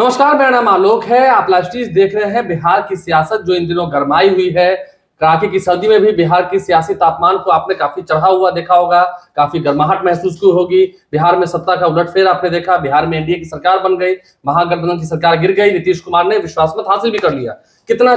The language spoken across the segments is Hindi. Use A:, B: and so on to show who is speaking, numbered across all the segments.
A: नमस्कार, मेरा नाम आलोक है। आप लाइव देख रहे हैं। बिहार की सियासत जो इन दिनों गरमाई हुई है, कड़ाके की सर्दी में भी बिहार की सियासी तापमान को आपने काफी चढ़ा हुआ देखा होगा, काफी गर्माहट महसूस की होगी। बिहार में सत्ता का उलटफेर आपने देखा, बिहार में एनडीए की सरकार बन गई, महागठबंधन की सरकार गिर गई, नीतीश कुमार ने विश्वास मत हासिल भी कर लिया। कितना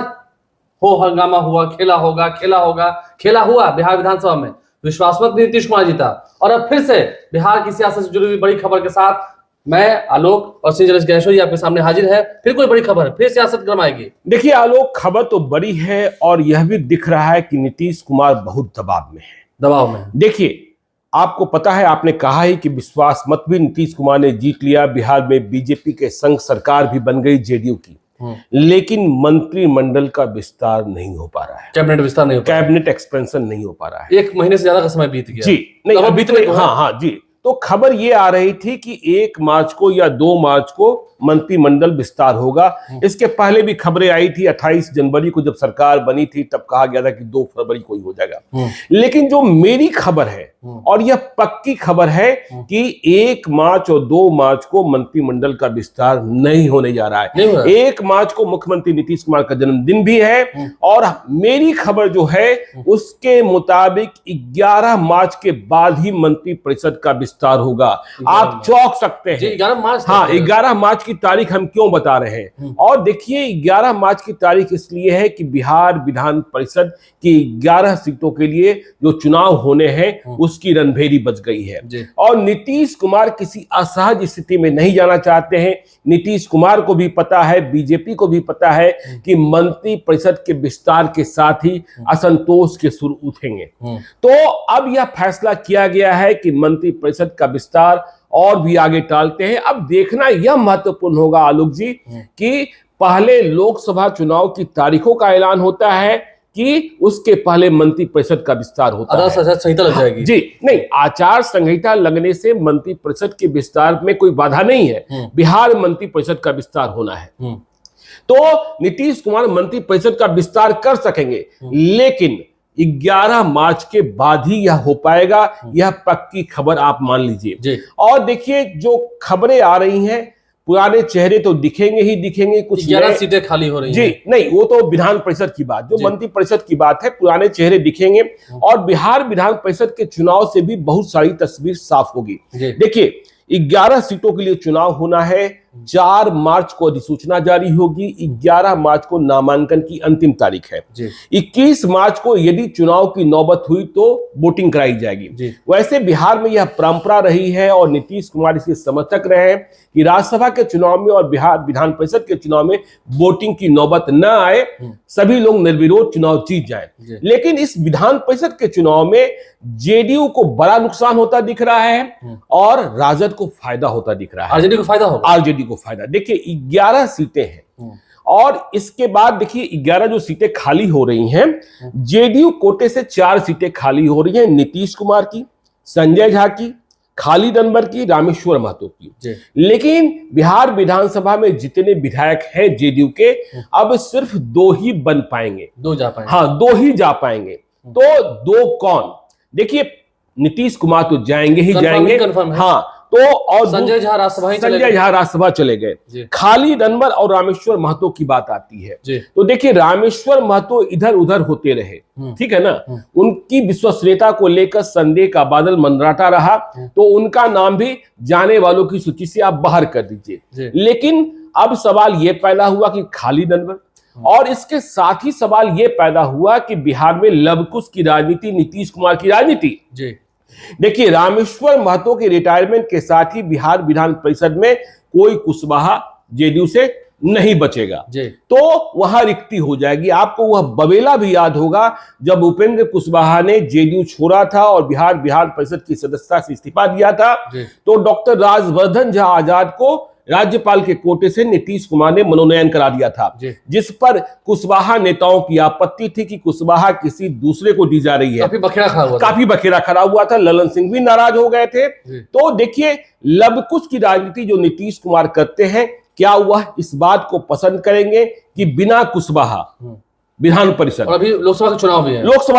A: हो हंगामा हुआ, खेला हुआ बिहार विधानसभा में, विश्वास मत भी नीतीश कुमार जीता। और अब फिर से बिहार की सियासत से जुड़ी हुई बड़ी खबर के साथ मैं आलोक और श्री गणेश्वर जी आपके सामने हाजिर है। फिर कोई बड़ी खबर, फिर सियासत गरमाएगी।
B: देखिए आलोक, खबर तो बड़ी है और यह भी दिख रहा है कि नीतीश कुमार बहुत दबाव में है। देखिए, आपको पता है, आपने कहा ही कि विश्वास मत भी नीतीश कुमार ने जीत लिया। बिहार में बीजेपी के संग सरकार भी बन गई जेडीयू की, लेकिन मंत्रिमंडल का विस्तार नहीं हो पा रहा है।
A: कैबिनेट विस्तार नहीं हो पा रहा है,
B: कैबिनेट एक्सपेंशन नहीं हो पा रहा है।
A: 1 महीने से ज्यादा का समय बीत गया।
B: जी नहीं, अभी तो हाँ जी। तो खबर ये आ रही थी कि 1 मार्च को या 2 मार्च को मंत्रिमंडल विस्तार होगा। इसके पहले भी खबरें आई थी, 28 जनवरी को जब सरकार बनी थी तब कहा गया था कि 2 फरवरी को ही हो जाएगा। लेकिन जो मेरी खबर है और यह पक्की खबर है कि 1 मार्च और 2 मार्च को मंत्रिमंडल का विस्तार नहीं होने जा रहा है। 1 मार्च को मुख्यमंत्री नीतीश कुमार का जन्मदिन भी है और मेरी खबर जो है उसके मुताबिक 11 मार्च के बाद ही मंत्रिपरिषद का विस्तार होगा। आप चौंक सकते हैं।
A: 11 मार्च,
B: हाँ, 11 मार्च की तारीख हम क्यों बता रहे हैं? और देखिए, 11 मार्च की तारीख इसलिए है कि बिहार विधान परिषद की 11 सीटों के लिए जो चुनाव होने हैं उसकी रणभेरी बज गई है और नीतीश कुमार किसी असहज स्थिति में नहीं जाना चाहते हैं। नीतीश कुमार को भी पता है, बीजेपी को भी पता है कि मंत्रिपरिषद के विस्तार के साथ ही असंतोष के सुर उठेंगे। तो अब यह फैसला किया गया है कि मंत्रिपरिषद का विस्तार और भी आगे टालते हैं। अब देखना यह महत्वपूर्ण होगा आलोक जी कि पहले लोकसभा चुनाव की तारीखों का ऐलान होता है कि उसके पहले मंत्रिपरिषद का विस्तार होता है।
A: आचार संहिता लग जाएगी।
B: जी नहीं, आचार संहिता लगने से मंत्रिपरिषद के विस्तार में कोई बाधा नहीं है। बिहार मंत्रिपरिषद का विस्तार होना है तो नीतीश कुमार मंत्रिपरिषद का विस्तार कर सकेंगे, लेकिन 11 मार्च के बाद ही यह हो पाएगा। यह पक्की खबर आप मान लीजिए। और देखिए, जो खबरें आ रही हैं, पुराने चेहरे तो दिखेंगे ही दिखेंगे। कुछ
A: 11 सीटें खाली हो रही हैं।
B: जी नहीं, वो तो विधान परिषद की बात, जो मंत्री परिषद की बात है, पुराने चेहरे दिखेंगे और बिहार विधान परिषद के चुनाव से भी बहुत सारी तस्वीर साफ होगी। देखिए, 11 सीटों के लिए चुनाव होना है। 4 मार्च को अधिसूचना जारी होगी। 11 मार्च को नामांकन की अंतिम तारीख है। 21 मार्च को यदि चुनाव की नौबत हुई तो वोटिंग कराई जाएगी। वैसे बिहार में यह परंपरा रही है और नीतीश कुमार इसके समर्थक रहे हैं कि राज्यसभा के चुनाव में और बिहार विधान परिषद के चुनाव में वोटिंग की नौबत न आए, सभी लोग निर्विरोध चुनाव जीत जाए। लेकिन इस विधान परिषद के चुनाव में जेडीयू को बड़ा नुकसान होता दिख रहा है और राजद को फायदा होता दिख रहा है।
A: आरजेडी को फायदा होगा।
B: आरजेडी को फायदा। देखिए, 11 सीटें हैं और इसके बाद देखिए 11 जो सीटें खाली हो रही हैं, जेडीयू कोटे से 4 सीटें खाली हो रही हैं। नीतीश कुमार की, संजय झा की, खालिद अनवर की, रामेश्वर महतो की। लेकिन बिहार विधानसभा में जितने विधायक हैं जेडीयू के, अब सिर्फ 2 ही बन पाएंगे।
A: 2 जा पाएंगे।
B: हाँ, 2 ही जा पाएंगे। तो 2 कौन? देखिए, नीतीश कुमार तो जाएंगे ही जाएंगे। हाँ, तो और
A: संजय झा
B: राज्यसभा चले गए। खालिद अनवर और रामेश्वर महतो की बात आती है। तो देखिए, रामेश्वर महतो इधर उधर होते रहे, ठीक है ना। उनकी विश्वसनीयता को लेकर संदेह का बादल मंडराता रहा, तो उनका नाम भी जाने वालों की सूची से आप बाहर कर दीजिए। लेकिन अब सवाल यह पैदा हुआ कि खालिद अनवर, और इसके साथ ही सवाल यह पैदा हुआ कि बिहार में लवकुश की राजनीति, नीतीश कुमार की राजनीति। देखिए, रामेश्वर महतो के रिटायरमेंट के साथ ही बिहार विधान परिषद में कोई कुशवाहा जेडीयू से नहीं बचेगा, तो वहां रिक्ति हो जाएगी। आपको वह बवेला भी याद होगा जब उपेंद्र कुशवाहा ने जेडीयू छोड़ा था और बिहार विधान परिषद की सदस्यता से इस्तीफा दिया था, तो डॉक्टर राजवर्धन झा आजाद को राज्यपाल के कोटे से नीतीश कुमार ने मनोनयन करा दिया था, जिस पर कुशवाहा नेताओं की आपत्ति थी कि कुशवाहा किसी दूसरे को दी जा रही है। काफी बखेड़ा खड़ा हुआ था। ललन सिंह भी नाराज हो गए थे। तो देखिए, लवकुश की राजनीति जो नीतीश कुमार करते हैं, क्या वह इस बात को पसंद करेंगे कि बिना कुशवाहा विधान परिषद,
A: और अभी लोकसभा का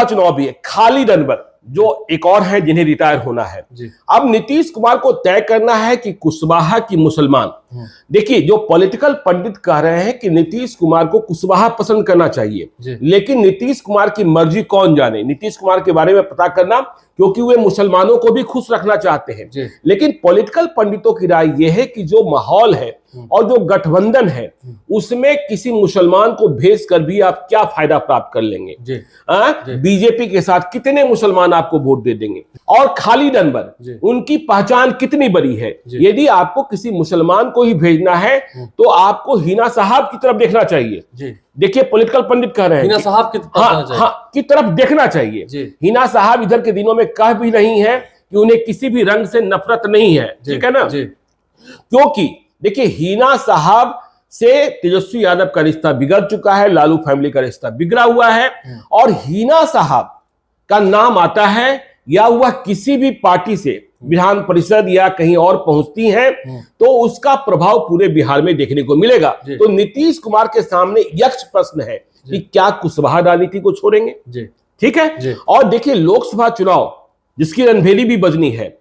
A: चुनाव भी है,
B: खालिद अनवर जो एक और है जिन्हें रिटायर होना है। अब नीतीश कुमार को तय करना है कि कुशवाहा की मुसलमान देखिए, जो पॉलिटिकल पंडित कह रहे हैं कि नीतीश कुमार को कुशवाहा पसंद करना चाहिए, लेकिन नीतीश कुमार की मर्जी कौन जाने। नीतीश कुमार के बारे में पता करना, क्योंकि वे मुसलमानों को भी खुश रखना चाहते हैं। लेकिन पॉलिटिकल पंडितों की राय यह है कि जो माहौल है और जो गठबंधन है उसमें किसी मुसलमान को भेज कर भी आप क्या फायदा प्राप्त कर लेंगे। बीजेपी के साथ कितने मुसलमान आपको वोट दे देंगे, और खालिद अनवर उनकी पहचान कितनी बड़ी है। यदि आपको किसी मुसलमान को ही भेजना है तो आपको हिना साहब की तरफ देखना चाहिए। देखिए, पॉलिटिकल पंडित कह रहे हैं
A: हिना साहब
B: की तरफ देखना चाहिए। हिना साहब इधर के दिनों में कह भी नहीं है कि उन्हें किसी भी रंग से नफरत नहीं है, ठीक है ना। क्योंकि देखिए, हिना साहब से तेजस्वी यादव का रिश्ता बिगड़ चुका है, लालू फैमिली का रिश्ता बिगड़ा हुआ है, और हिना साहब का नाम आता है या वह किसी भी पार्टी से विधान परिषद या कहीं और पहुंचती हैं तो उसका प्रभाव पूरे बिहार में देखने को मिलेगा। तो नीतीश कुमार के सामने यक्ष प्रश्न है कि क्या कुशवाहा राजनीति को छोड़ेंगे, ठीक है। और देखिए, लोकसभा चुनाव जिसकी रणभेरी भी बजनी है,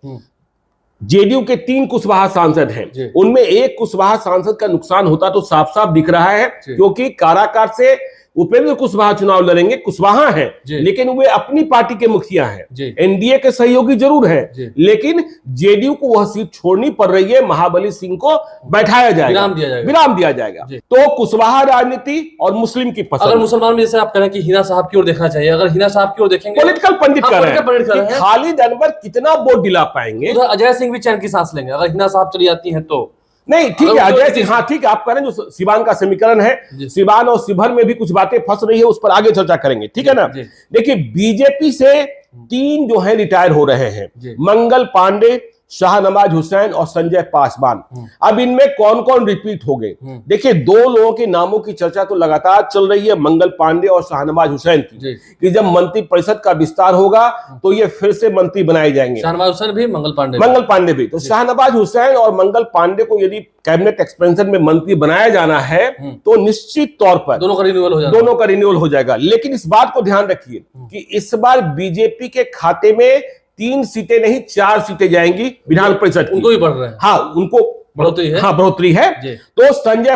B: जेडीयू के 3 कुशवाहा सांसद हैं, उनमें एक कुशवाहा सांसद का नुकसान होता तो साफ साफ दिख रहा है, क्योंकि काराकाट से उपेंद्र कुशवाहा चुनाव लड़ेंगे। कुशवाहा हैं, लेकिन वे अपनी पार्टी के मुखिया हैं, एनडीए के सहयोगी जरूर हैं, लेकिन जेडीयू को वह सीट छोड़नी पड़ रही है। महाबली सिंह को बैठाया जाएगा, विराम दिया जाएगा। तो कुशवाहा राजनीति और मुस्लिम की पसंद।
A: अगर मुसलमान में जैसे आप कह रहे हैं कि हिना साहब की ओर देखना चाहिए, अगर हिना साहब की ओर देखेंगे,
B: पॉलिटिकल पंडित कर रहे हैं खालिद अनवर कितना वोट दिला पाएंगे।
A: अजय सिंह भी चैन की सांस लेंगे अगर हिना साहब चली जाती है तो।
B: नहीं, ठीक है अजय सिंह, हाँ ठीक है, आप कह रहे हैं जो सिवान का समीकरण है, सिवान और शिवहर में भी कुछ बातें फंस रही है, उस पर आगे चर्चा करेंगे, ठीक है ना। देखिए, बीजेपी से 3 जो है रिटायर हो रहे हैं, मंगल पांडे, शाहनवाज हुसैन और संजय पासवान। अब इनमें कौन कौन रिपीट हो गए। देखिए, 2 लोगों के नामों की चर्चा तो लगातार चल रही है, मंगल पांडे और शाहनवाज हुसैन की, कि जब मंत्री परिषद का विस्तार होगा तो ये फिर से मंत्री बनाए जाएंगे।
A: शाहनवाज हुसैन भी, मंगल पांडे भी।
B: तो शाहनवाज हुसैन और मंगल पांडे को यदि कैबिनेट एक्सपेंशन में मंत्री बनाया जाना है तो निश्चित तौर पर दोनों का रिन्यूअल हो जाएगा। लेकिन इस बात को ध्यान रखिए कि इस बार बीजेपी के खाते में 3 सीटें नहीं 4 सीटें जाएंगी विधान परिषद।
A: उनको भी बढ़ रहे हैं,
B: हाँ उनको बढ़ोतरी है, हाँ बढ़ोतरी है। तो संजय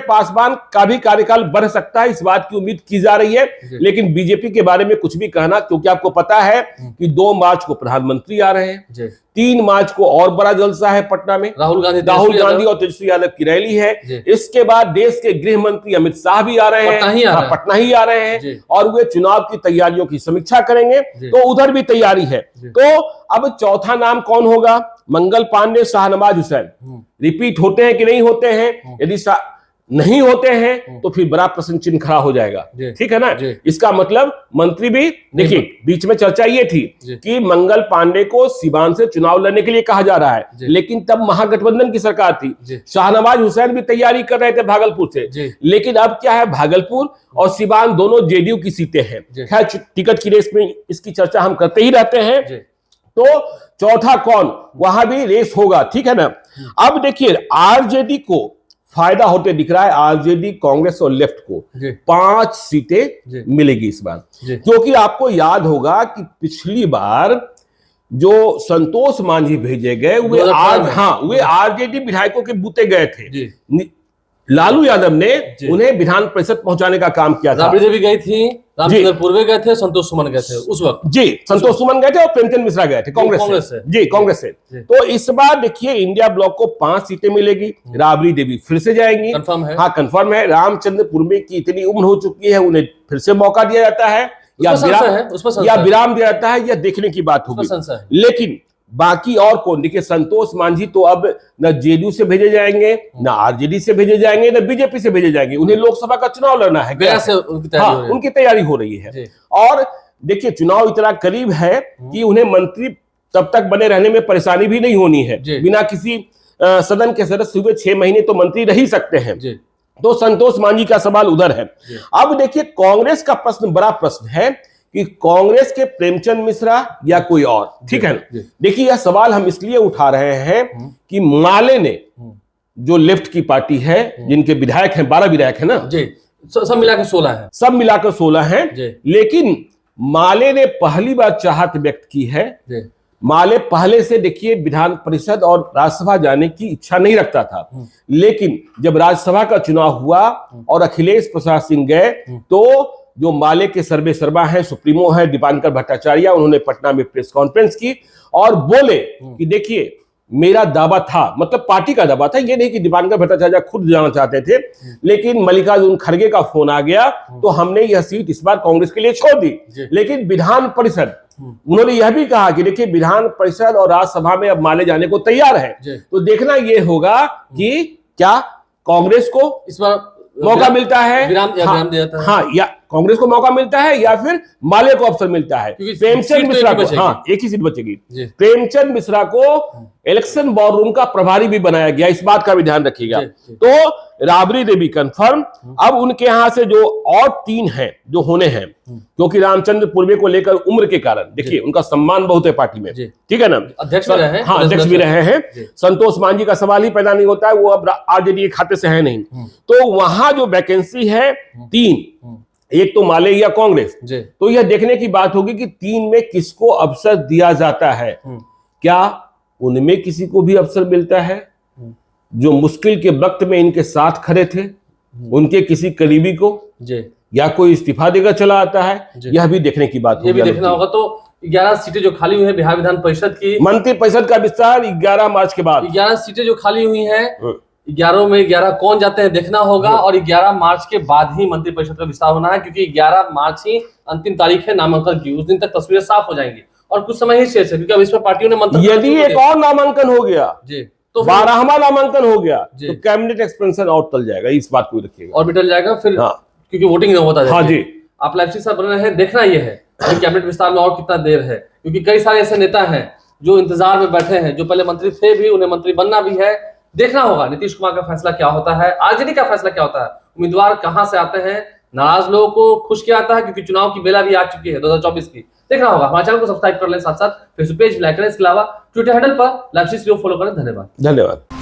B: पासवान का भी कार्यकाल बढ़ सकता है, इस बात की उम्मीद की जा रही है। लेकिन बीजेपी के बारे में कुछ भी कहना, क्योंकि आपको पता है कि 2 मार्च को प्रधानमंत्री आ रहे हैं, 3 मार्च को और बड़ा जलसा है पटना में, राहुल गांधी और तेजस्वी यादव की रैली है। इसके बाद देश के गृह मंत्री अमित शाह भी आ रहे हैं, पटना ही आ रहे हैं, और वे चुनाव की तैयारियों की समीक्षा करेंगे, तो उधर भी तैयारी है। तो अब चौथा नाम कौन होगा? मंगल पांडे, शाहनवाज हुसैन रिपीट होते हैं कि नहीं होते हैं? यदि नहीं होते हैं तो फिर बड़ा प्रश्न चिन्ह खड़ा हो जाएगा, ठीक है ना। इसका मतलब मंत्री भी, देखिए बीच में चर्चा ये थी कि मंगल पांडे को सिवान से चुनाव लड़ने के लिए कहा जा रहा है, लेकिन तब महागठबंधन की सरकार थी। शाहनवाज हुसैन भी तैयारी कर रहे थे भागलपुर से, लेकिन अब क्या है, भागलपुर और सिवान दोनों जेडीयू की सीटें हैं। खैर, टिकट की रेस में इसकी चर्चा हम करते ही रहते हैं। तो चौथा कौन, वहां भी रेस होगा, ठीक है ना। अब देखिए, आरजेडी को फायदा होते दिख रहा है, आरजेडी, कांग्रेस और लेफ्ट को 5 सीटें मिलेगी इस बार, क्योंकि आपको याद होगा कि पिछली बार जो संतोष मांझी भेजे गए वे आरजेडी विधायकों के बूते गए थे। लालू यादव ने उन्हें विधान परिषद पहुंचाने का काम किया था।
A: राबड़ी देवी गई थी, रामचंद्र पूर्वे गए थे, संतोष सुमन गए थे उस वक्त।
B: जी, संतोष सुमन गए थे और प्रेमचंद मिश्रा गए थे कांग्रेस से। कांग्रेस से। तो इस बार देखिए, इंडिया ब्लॉक को 5 सीटें मिलेगी। राबड़ी देवी फिर से जाएंगी,
A: कंफर्म है।
B: हाँ कंफर्म है। रामचंद्र पूर्वे की इतनी उम्र हो चुकी है, उन्हें फिर से मौका दिया जाता है या विराम दिया जाता है, यह देखने की बात होगी। लेकिन बाकी और कौन? देखिए, संतोष मांझी तो अब न जेडीयू से भेजे जाएंगे, न आरजेडी से भेजे जाएंगे, न बीजेपी से भेजे जाएंगे। उन्हें लोकसभा का चुनाव लड़ना है, उनकी तैयारी हो रही है। और देखिए, चुनाव इतना करीब है कि उन्हें मंत्री तब तक बने रहने में परेशानी भी नहीं होनी है। बिना किसी सदन के सदस्य हुए 6 महीने तो मंत्री रह ही सकते हैं। तो संतोष मांझी का सवाल उधर है। अब देखिए, कांग्रेस का प्रश्न बड़ा प्रश्न है कि कांग्रेस के प्रेमचंद मिश्रा या कोई और, ठीक है ना। देखिए, यह सवाल हम इसलिए उठा रहे हैं कि माले ने, जो लेफ्ट की पार्टी है, जिनके विधायक हैं 12 विधायक है ना,
A: सब मिलाकर 16 है,
B: सब मिलाकर 16 हैं। लेकिन माले ने पहली बार चाहत व्यक्त की है, माले पहले से देखिए विधान परिषद और राज्यसभा जाने की इच्छा नहीं रखता था, लेकिन जब राज्यसभा का चुनाव हुआ और अखिलेश प्रसाद सिंह गए तो जो माले के सर्वे सर्वा हैं, सुप्रीमो है दीपांकर भट्टाचार्य, उन्होंने पटना में प्रेस कॉन्फ्रेंस की और बोले कि देखिए मेरा दावा था, मतलब पार्टी का दावा था, ये नहीं कि दीपांकर भट्टाचार्य खुद जाना चाहते थे, लेकिन मल्लिकार्जुन खड़गे का फोन आ गया तो हमने यह सीट इस बार कांग्रेस के लिए छोड़ दी। लेकिन विधान परिषद, उन्होंने यह भी कहा कि देखिए विधान परिषद और राज्यसभा में अब माले जाने को तैयार है, तो देखना यह होगा कि क्या कांग्रेस को इस बार मौका मिलता है, विराम देता है, हाँ, या कांग्रेस को मौका मिलता है या फिर माले को अवसर मिलता है। प्रेमचंद मिश्रा को, हाँ, एक ही सीट बचेगी, प्रेमचंद मिश्रा को इलेक्शन वॉर रूम का प्रभारी भी बनाया गया, इस बात का भी ध्यान रखिएगा। तो राबड़ी देवी कंफर्म। अब उनके यहां से जो और 3 हैं जो होने हैं, क्योंकि रामचंद्र पूर्वे को लेकर उम्र के कारण देखिए उनका सम्मान बहुत है पार्टी में, ठीक है ना, अध्यक्ष भी रहे हैं, हाँ, अध्यक्ष भी रहे हैं। संतोष मांझी का सवाल ही पैदा नहीं होता है, वो अब आरजेडी के खाते से है नहीं। तो वहां जो वैकेंसी है 3, एक तो माले या कांग्रेस, तो यह देखने की बात होगी कि 3 में किसको अवसर दिया जाता है। क्या उनमें किसी को भी अवसर मिलता है जो मुश्किल के वक्त में इनके साथ खड़े थे, उनके किसी करीबी को, या कोई इस्तीफा देकर चला आता है, यह भी देखने की बात, ये भी देखना होगा। तो 11 सीटें जो खाली हुई है बिहार विधान परिषद की, मंत्री परिषद का विस्तार 11 मार्च के बाद, 11 सीटें जो खाली हुई है 11 में 11 कौन जाते हैं देखना होगा, और 11 मार्च के बाद ही मंत्री परिषद का विस्तार होना है, क्योंकि 11 मार्च ही अंतिम तारीख है नामांकन की, उस दिन तक तस्वीरें साफ हो जाएंगी और कुछ समय ही शेष है, क्योंकि अब इसमें पार्टियों ने मंत्री, यदि एक और नामांकन हो गया तो 12वां नामांकन हो गया तो कैबिनेट एक्सपेंशन और टल जाएगा, इस बात को रखिएगा, और भी टल जाएगा फिर, क्योंकि वोटिंग नहीं होता। हाँ जी, आप लाइव साथ बने हैं, देखना यह है कि कैबिनेट विस्तार में और कितना देर है, क्योंकि कई सारे ऐसे नेता हैं जो इंतजार में बैठे हैं, जो पहले मंत्री थे भी, उन्हें मंत्री बनना भी है। देखना होगा नीतीश कुमार का फैसला क्या होता है, आरजेडी का फैसला क्या होता है, उम्मीदवार कहां से आते हैं, नाराज लोगों को खुश किया आता है, क्योंकि चुनाव की बेला भी आ चुकी है 2024 की। देखना होगा, हमारे चैनल को सब्सक्राइब कर लें, साथ साथ फेसबुक पेज लाइक करें, इसके अलावा ट्विटर हैंडल पर लाइव फॉलो करें। धन्यवाद।